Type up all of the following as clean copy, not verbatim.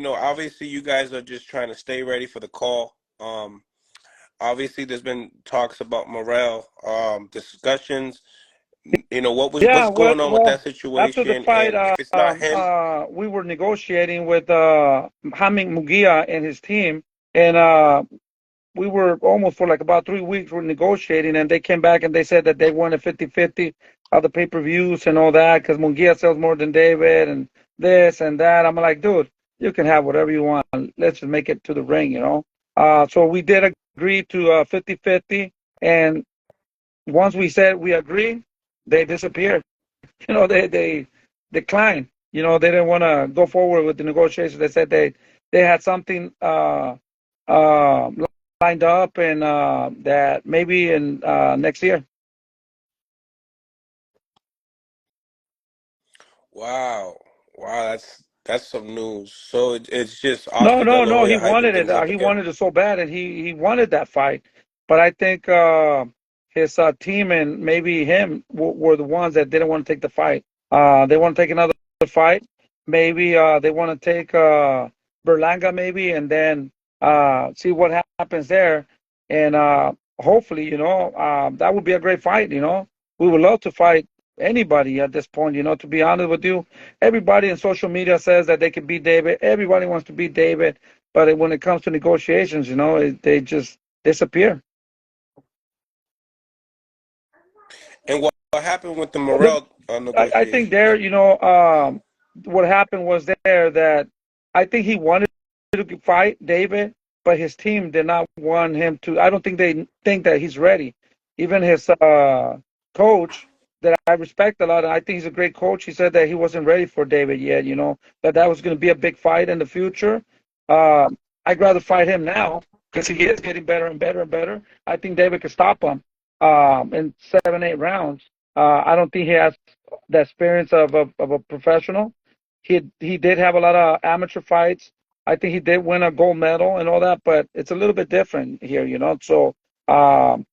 obviously you guys are just trying to stay ready for the call. Obviously there's been talks about Morrell, discussions. What's Yeah, going on with that after the situation? fight, And if it's not him, we were negotiating with Hamid Mugia and his team, and we were almost for like about 3 weeks we're negotiating, and they came back and they said that they wanted 50-50 of the pay-per-views and all that because Munguia sells more than David and this and that. I'm like, dude, you can have whatever you want. Let's just make it to the ring, you know. So we did agree to 50-50, and once we said we agree, they disappeared. They declined. They didn't want to go forward with the negotiations. They said they had something uh, lined up, and that maybe in next year. wow, wow, that's some news. So it's just No, Oscar De no, La no. He Hoya hyping wanted it. things up He again. wanted it so bad, and he wanted that fight. But I think his team and maybe him were the ones that didn't want to take the fight. They want to take another fight. Maybe they want to take Berlanga, maybe, and then see what happens there. And hopefully, that would be a great fight. We would love to fight anybody at this point. To be honest with you, everybody in social media says that they can beat David. Everybody wants to beat David, but when it comes to negotiations, they just disappear. And what happened with the Well, look, Morrell I think negotiations? there, what happened was there that I think he wanted to fight David, but his team did not want him to. I don't think they think that he's ready. Even his coach, that I respect a lot, and I think he's a great coach. He said that he wasn't ready for David yet. That was going to be a big fight in the future. I'd rather fight him now because he is getting better and better and better. I think David could stop him in 7-8 rounds. I don't think he has the experience of a professional. He did have a lot of amateur fights. I think he did win a gold medal and all that, but it's a little bit different here. So um,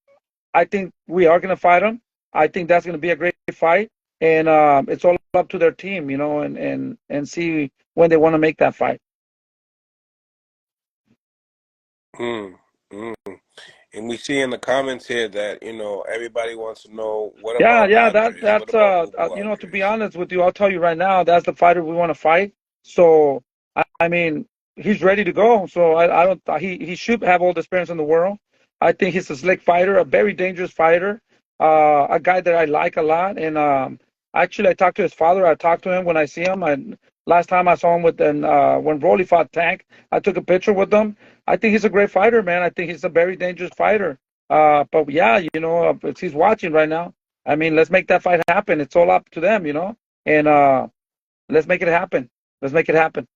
I think we are going to fight him. I think that's going to be a great fight, and it's all up to their team, and see when they want to make that fight. Mm, mm. And we see in the comments here that, everybody wants to know, what Yeah, about yeah, Andres? What that's about Bubu to be Andres? honest with you, I'll tell you right now, that's the fighter we want to fight. So I mean, he's ready to go. So I don't he should have all the experience in the world. I think he's a slick fighter, a very dangerous fighter, a guy that I like a lot. And actually, I talked to his father. I talked to him when I see him. And last time I saw him when Rolly fought Tank, I took a picture with him. I think he's a great fighter, man. I think he's a very dangerous fighter. But yeah, if he's watching right now, I mean, let's make that fight happen. It's all up to them. And let's make it happen. Let's make it happen.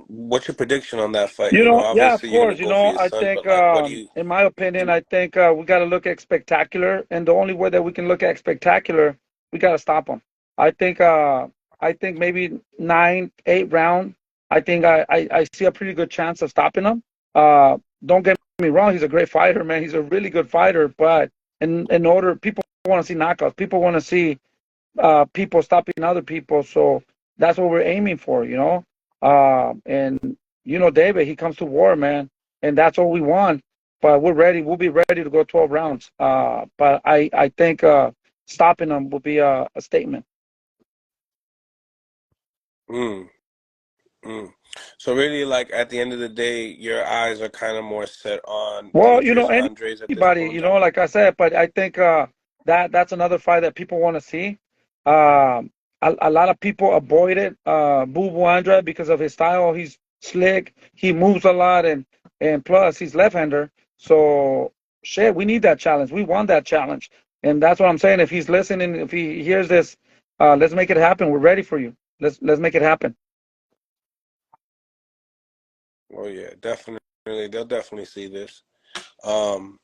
What's your prediction on that fight? Yeah, of Obviously you're course. gonna go for your I son, think, but like, what do you? in my opinion, I think we got to look at spectacular, and the only way that we can look at spectacular, we got to stop them. I think, maybe 9, 8 round. I think I see a pretty good chance of stopping him. Don't get me wrong, he's a great fighter, man. He's a really good fighter, but in order, people want to see knockouts. People want to see people stopping other people. So that's what we're aiming for. And David, he comes to war, man, and that's all we want. But we're ready. We'll be ready to go 12 rounds. But I think stopping them will be a statement. Mm, mm. So really, like, at the end of the day, your eyes are kind of more set on Well, Demetrius Andres at this anybody, point in time. like I said, but I think that's another fight that people want to see. Um, a lot of people avoid it, Boo Andrade, because of his style. He's slick. He moves a lot, and plus he's left-hander. So shit, we need that challenge. We want that challenge, and that's what I'm saying. If he's listening, if he hears this, let's make it happen. We're ready for you. Let's make it happen. Oh yeah, definitely. They'll definitely see this. Um,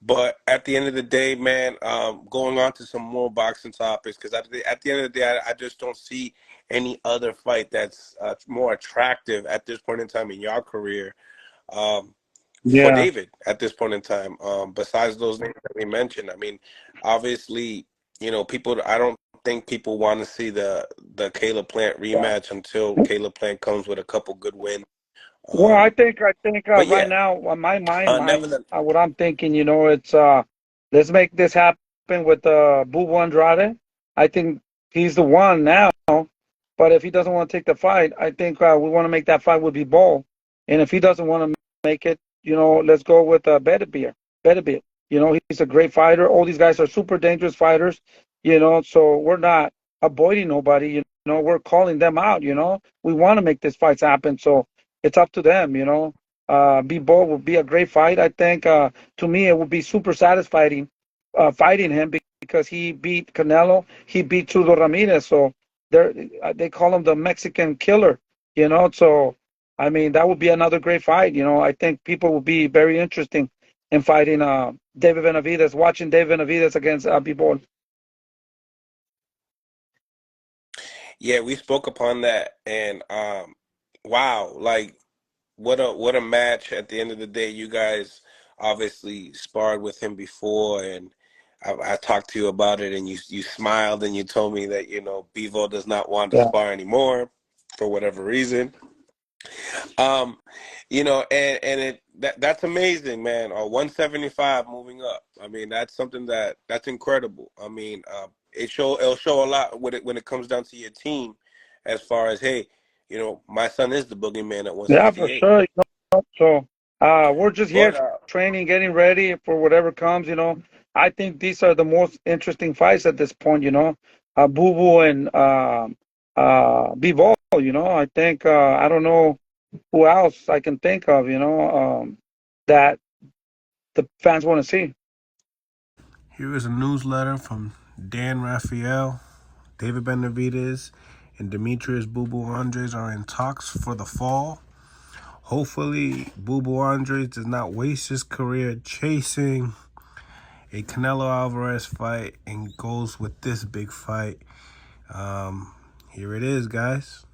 But at the end of the day, man, going on to some more boxing topics, because at the end of the day, I just don't see any other fight that's more attractive at this point in time in your career, um, for Yeah. David at this point in time. Besides those names that we mentioned, I mean, obviously, people. I don't think people want to see the Caleb Plant Yeah. rematch until Caleb Plant comes with a couple good wins. Well, Um, I think but right yeah, now, on my mind, nevertheless, what I'm thinking, it's let's make this happen with Boo Andrade. I think he's the one now. But if he doesn't want to take the fight, I think we want to make that fight with Ball. And if he doesn't want to make it, let's go with Beterbiev. Beterbiev. He's a great fighter. All these guys are super dangerous fighters. So we're not avoiding nobody. We're calling them out. We want to make these fights happen. So it's up to them. Ball would be a great fight. I think to me it would be super satisfying fighting him because he beat Canelo. He beat Chudo Ramirez. So they call him the Mexican killer, So, I mean, that would be another great fight. I think people will be very interesting in fighting David Benavidez, watching David Benavidez against Bibol. yeah, we spoke upon that, and wow, like what a match! At the end of the day, you guys obviously sparred with him before, and I talked to you about it, and you smiled and you told me that Bevo does not want to Yeah, spar anymore for whatever reason. Um, and that's amazing, man. 175 moving up. I mean, that's something that's incredible. I mean, it'll show a lot when it comes down to your team, as far as, hey, my son is the boogeyman at yeah, for 168. sure. So we're just here But training, getting ready for whatever comes. I think these are the most interesting fights at this point. Boo Boo and Bivol. I think I don't know who else I can think of. That the fans want to see. here is a newsletter from Dan Raphael. David Benavidez and Demetrius Boo Boo Andres are in talks for the fall. Hopefully, Boo Boo Andres does not waste his career chasing a Canelo Alvarez fight and goes with this big fight. Here it is, guys.